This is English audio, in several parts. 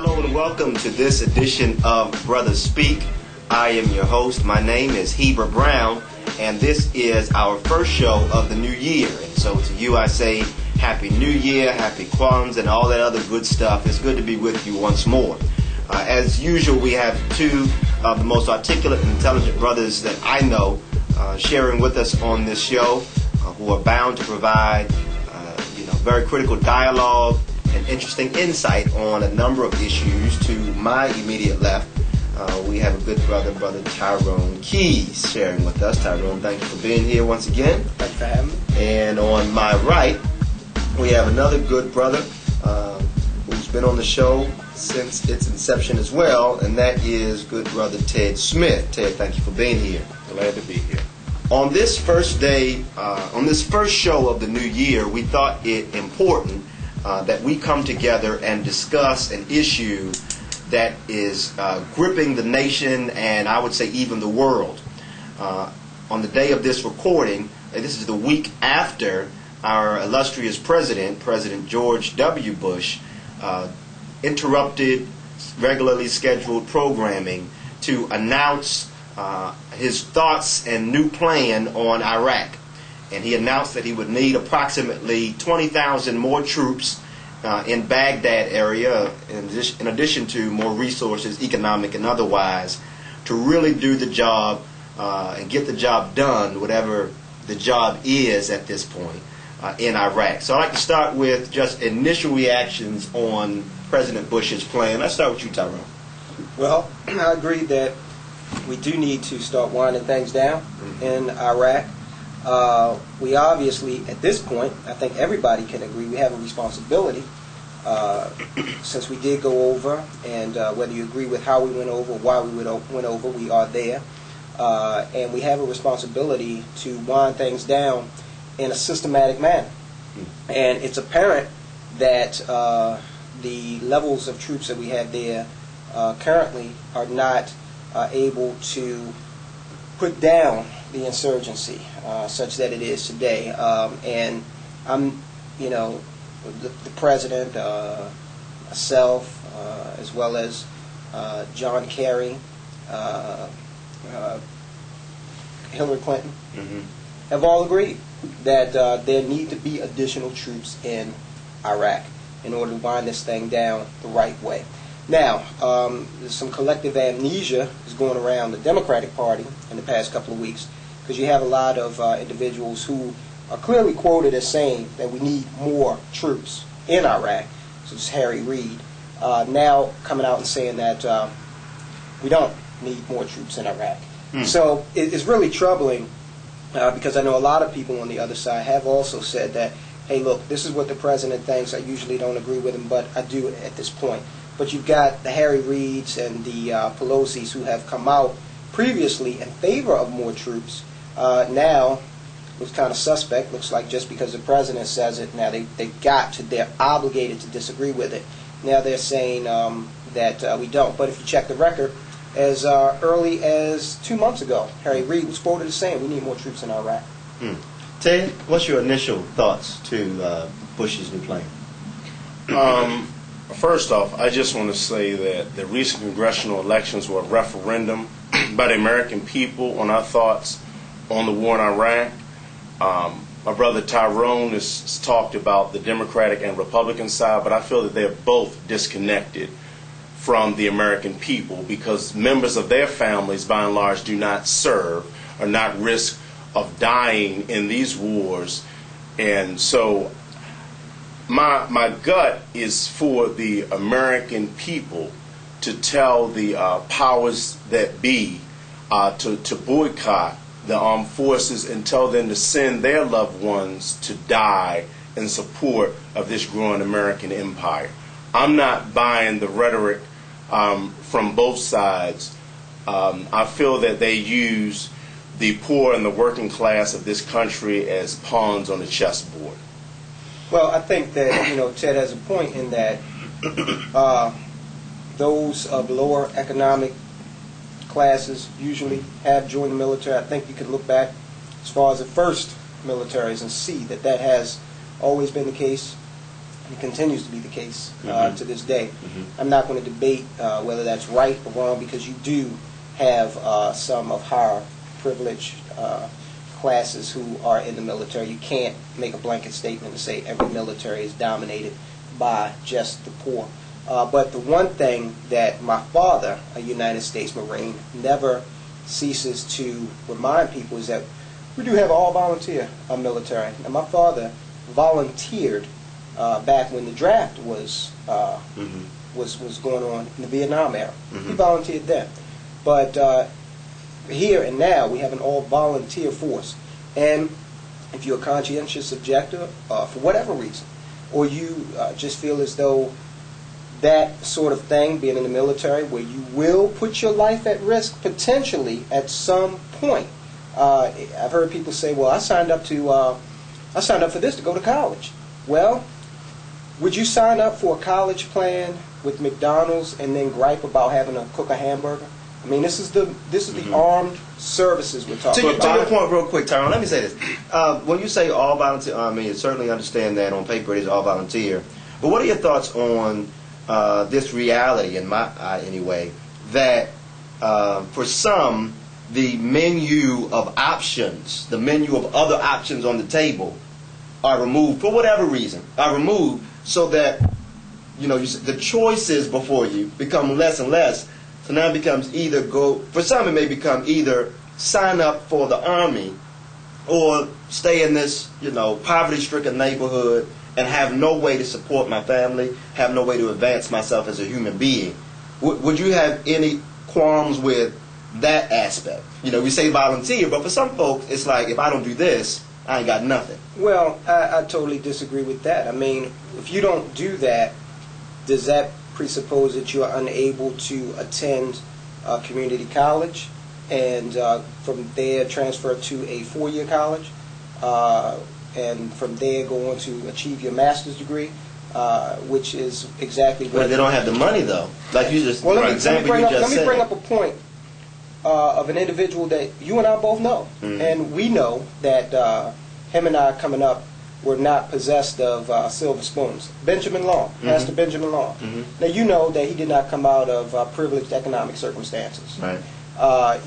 Hello and welcome to this edition of BrothaSpeak. I am your host. My name is Heber Brown, and this is our first show of the new year. And so to you I say Happy New Year, Happy Kwanzaa, and all that other good stuff. It's good to be with you once more. As usual, we have two of the most articulate and intelligent brothers that I know sharing with us on this show, who are bound to provide very critical dialogue and interesting insight on a number of issues. To my immediate left, we have a good brother, Brother Tyrone Keys, sharing with us. Tyrone, thank you for being here once again. Thanks for having me. And on my right, we have another good brother who's been on the show since its inception as well, and that is good brother Ted Smith. Ted, thank you for being here. Glad to be here. On this first day, on this first show of the new year, we thought it important that we come together and discuss an issue that is gripping the nation and I would say even the world. On the day of this recording, this is the week after our illustrious president, President George W. Bush, interrupted regularly scheduled programming to announce his thoughts and new plan on Iraq. And he announced that he would need approximately 20,000 more troops in Baghdad area, in addition to more resources, economic and otherwise, to really do the job and get the job done, whatever the job is at this point in Iraq. So I'd like to start with just initial reactions on President Bush's plan. Let's start with you, Tyrone. Well, I agree that we do need to start winding things down in Iraq. We obviously, at this point, I think everybody can agree, we have a responsibility since we did go over, and whether you agree with how we went over, why we went over, we are there. And we have a responsibility to wind things down in a systematic manner. And it's apparent that the levels of troops that we have there currently are not able to put down the insurgency such that it is today. And I'm, the president, myself, as well as John Kerry, Hillary Clinton, have all agreed that there need to be additional troops in Iraq in order to wind this thing down the right way. Now, some collective amnesia is going around the Democratic Party in the past couple of weeks, because you have a lot of individuals who are clearly quoted as saying that we need more troops in Iraq, such as Harry Reid, now coming out and saying that we don't need more troops in Iraq. So it's really troubling, because I know a lot of people on the other side have also said that, hey, look, this is what the president thinks. I usually don't agree with him, but I do at this point. But you've got the Harry Reids and the Pelosi's who have come out previously in favor of more troops. Now, looks kind of suspect. Looks like just because the president says it, now they're obligated to disagree with it. Now they're saying that we don't. But if you check the record, as early as 2 months ago, Harry Reid was quoted as saying we need more troops in Iraq. Ted, what's your initial thoughts to Bush's new plan? First off, I just want to say that the recent congressional elections were a referendum by the American people on our thoughts on the war in Iraq. My brother Tyrone has talked about the Democratic and Republican side, but I feel that they're both disconnected from the American people, because members of their families, by and large, do not serve or not risk of dying in these wars. And so my gut is for the American people to tell the powers that be to boycott the armed forces and tell them to send their loved ones to die in support of this growing American empire. I'm not buying the rhetoric from both sides. I feel that they use the poor and the working class of this country as pawns on the chessboard. Well, I think that Ted has a point in that those of lower economic classes usually have joined the military. I think you could look back as far as the first militaries and see that has always been the case. it continues to be the case to this day. I'm not going to debate whether that's right or wrong, because you do have some of higher privileged classes who are in the military. You can't make a blanket statement and say every military is dominated by just the poor. But the one thing that my father, a United States Marine, never ceases to remind people is that we do have an all-volunteer military. And my father volunteered back when the draft was going on in the Vietnam era. He volunteered then. But here and now we have an all-volunteer force. And if you're a conscientious objector, for whatever reason, or you just feel as though that sort of thing, being in the military, where you will put your life at risk potentially at some point. I've heard people say, "Well, I signed up for this to go to college." Well, would you sign up for a college plan with McDonald's and then gripe about having to cook a hamburger? I mean, this is the armed services we're talking about. To your point, real quick, Tyrone, let me say this: when you say all volunteer, I mean, certainly understand that on paper it is all volunteer. But what are your thoughts on this reality, in my eye anyway, that for some, the menu of options, the menu of other options on the table are removed for whatever reason, are removed so that, the choices before you become less and less. So now it becomes either for some it may become either sign up for the Army or stay in this, poverty-stricken neighborhood and have no way to support my family, have no way to advance myself as a human being. Would you have any qualms with that aspect? We say volunteer, but for some folks, it's like, if I don't do this, I ain't got nothing. Well, I totally disagree with that. I mean, if you don't do that, does that presuppose that you are unable to attend community college and from there transfer to a four-year college? And from there go on to achieve your master's degree, which is exactly what... But they don't have the money, though. Like you just... Well, let me bring up a point of an individual that you and I both know. And we know that him and I coming up were not possessed of silver spoons. Benjamin Long, Pastor Benjamin Long. Now, you know that he did not come out of privileged economic circumstances. Right.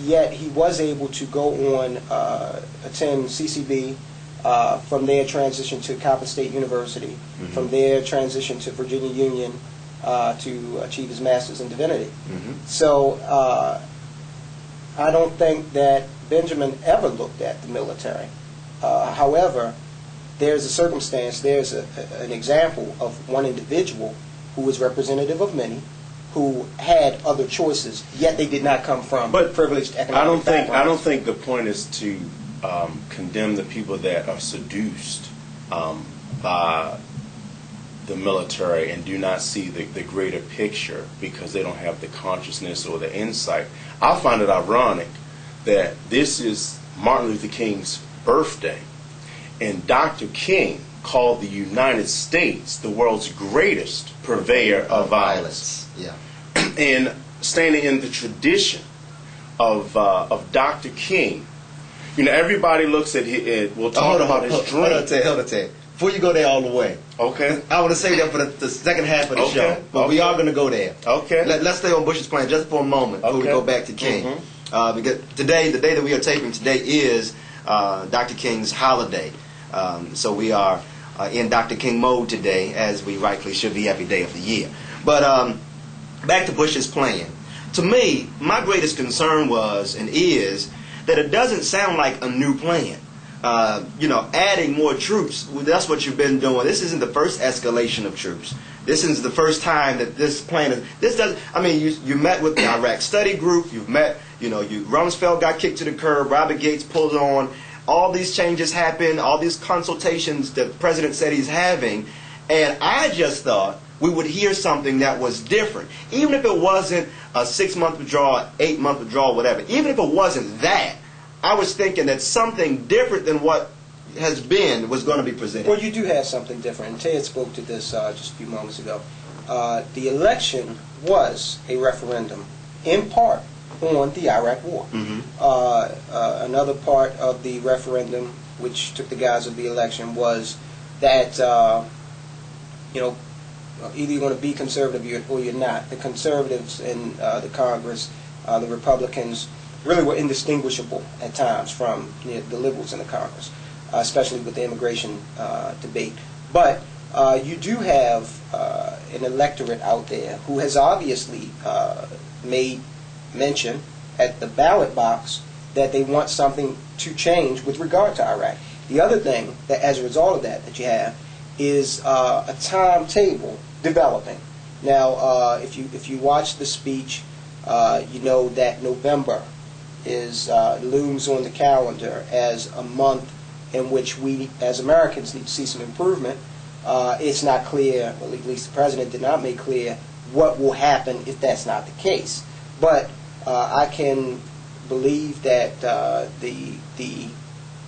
Yet he was able to go on, attend CCB, from there transition to Coppin State University, from there transition to Virginia Union to achieve his master's in divinity. So I don't think that Benjamin ever looked at the military. However, there's a circumstance, there's an example of one individual who was representative of many, who had other choices, yet they did not come from privileged economic backgrounds. I don't think the point is to condemn the people that are seduced by the military and do not see the greater picture because they don't have the consciousness or the insight. I find it ironic that this is Martin Luther King's birthday, and Dr. King called the United States the world's greatest purveyor of violence. Yeah. And standing in the tradition of Dr. King, everybody looks at his, we'll talk about his dream. Hold on, before you go there all the way. Okay. I want to say that for the second half of the show, but we are going to go there. Okay. Let's stay on Bush's plan just for a moment before we go back to King. Because today, the day that we are taping today is Dr. King's holiday. So we are in Dr. King mode today, as we rightly should be every day of the year. But back to Bush's plan. To me, my greatest concern was and is that it doesn't sound like a new plan. Adding more troops, that's what you've been doing. This isn't the first escalation of troops. This is the first time that this plan is... you met with the Iraq Study Group, you've met, Rumsfeld got kicked to the curb, Robert Gates pulled on, all these changes happened, all these consultations that the president said he's having, and I just thought we would hear something that was different. Even if it wasn't a 6-month withdrawal, 8-month withdrawal, whatever, even if it wasn't that, I was thinking that something different than what has been was going to be presented. Well, you do have something different, and Ted spoke to this just a few moments ago. The election was a referendum, in part, on the Iraq War. Another part of the referendum, which took the guise of the election, was that either you're going to be conservative or you're not. The conservatives in the Congress, the Republicans, really were indistinguishable at times from the liberals in the Congress, especially with the immigration debate. But you do have an electorate out there who has obviously made mention at the ballot box that they want something to change with regard to Iraq. The other thing that, as a result of that you have, is a timetable developing. Now, if you watch the speech, you know that November looms on the calendar as a month in which we, as Americans, need to see some improvement. It's not clear, or at least the president did not make clear, what will happen if that's not the case. But I can believe that the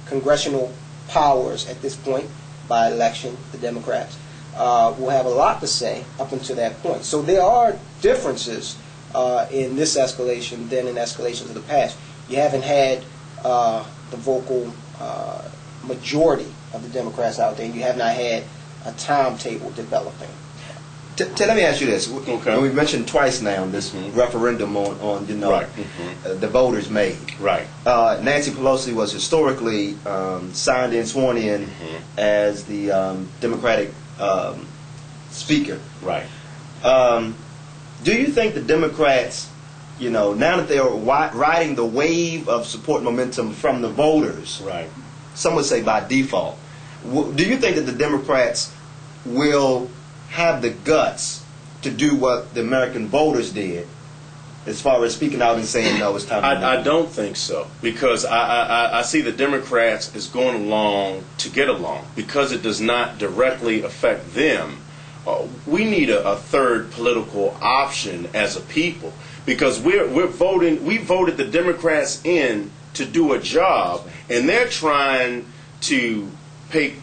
congressional powers at this point, by election, the Democrats, will have a lot to say up until that point. So there are differences in this escalation than in escalations of the past. You haven't had the vocal majority of the Democrats out there. You have not had a timetable developing. Let me ask you this. Okay. We've mentioned twice now this referendum on Right. the voters made. Right. Nancy Pelosi was historically signed in, sworn in as the Democratic Speaker. Right. Do you think the Democrats, now that they are riding the wave of support momentum from the voters, Right. some would say by default, do you think that the Democrats will have the guts to do what the American voters did, as far as speaking out and saying no, it's time to I don't think so, because I see the Democrats as going along to get along, because it does not directly affect them. We need a third political option as a people, because we're voting. We voted the Democrats in to do a job, and they're trying to pay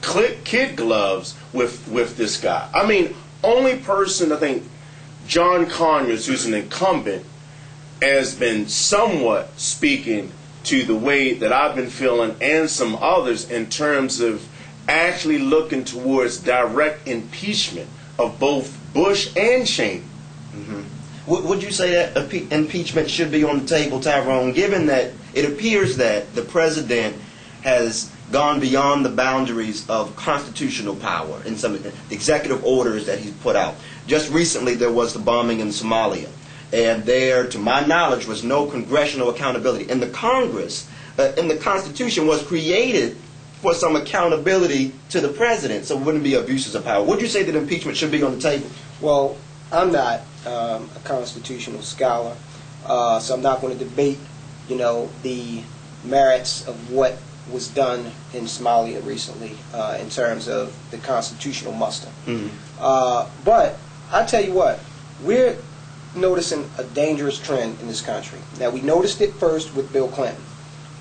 kid gloves with this guy. I mean, only person, I think John Conyers, who's an incumbent, has been somewhat speaking to the way that I've been feeling, and some others, in terms of actually looking towards direct impeachment of both Bush and Cheney. Would you say that impeachment should be on the table, Tyrone, given that it appears that the president has gone beyond the boundaries of constitutional power in some executive orders that he's put out? Just recently there was the bombing in Somalia, and there, to my knowledge, was no congressional accountability. And the Congress, and the Constitution was created for some accountability to the president, so it wouldn't be abuses of power. Would you say that impeachment should be on the table? Well, I'm not a constitutional scholar, so I'm not going to debate, the merits of what was done in Somalia recently in terms of the constitutional muster. But I tell you what, we're noticing a dangerous trend in this country. Now, we noticed it first with Bill Clinton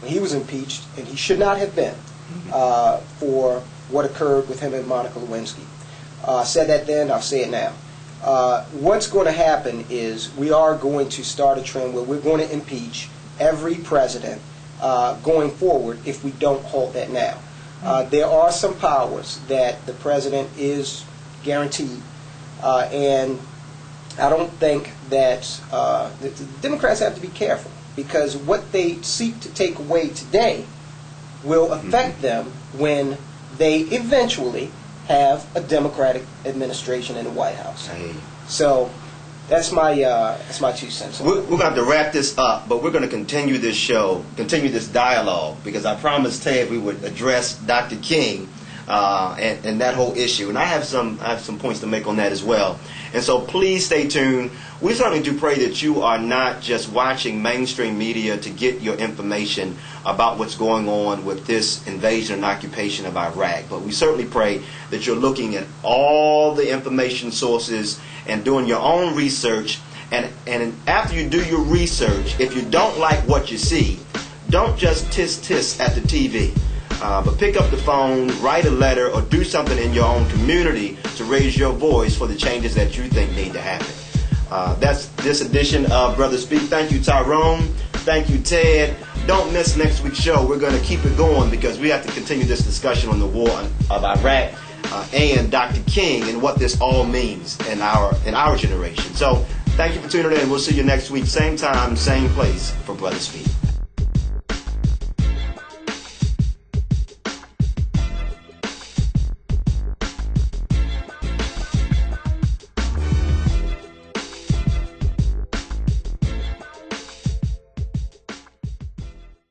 when he was impeached, and he should not have been, for what occurred with him and Monica Lewinsky. I said that then, I'll say it now. What's going to happen is we are going to start a trend where we're going to impeach every president going forward if we don't halt that now. There are some powers that the president is guaranteed, and I don't think that the Democrats have to be careful, because what they seek to take away today will affect them when they eventually have a Democratic administration in the White House. So that's my 2 cents. We're going to have to wrap this up, but we're going to continue this show, continue this dialogue, because I promised Ted we would address Dr. King and that whole issue. And I have some points to make on that as well. And so please stay tuned. We certainly do pray that you are not just watching mainstream media to get your information about what's going on with this invasion and occupation of Iraq. But we certainly pray that you're looking at all the information sources and doing your own research. And after you do your research, if you don't like what you see, don't just tisk at the TV. But pick up the phone, write a letter, or do something in your own community to raise your voice for the changes that you think need to happen. That's this edition of BrothaSpeak. Thank you, Tyrone. Thank you, Ted. Don't miss next week's show. We're going to keep it going because we have to continue this discussion on the war of Iraq. and Dr. King and what this all means in our generation. So thank you for tuning in. We'll see you next week, same time, same place for BrothaSpeak.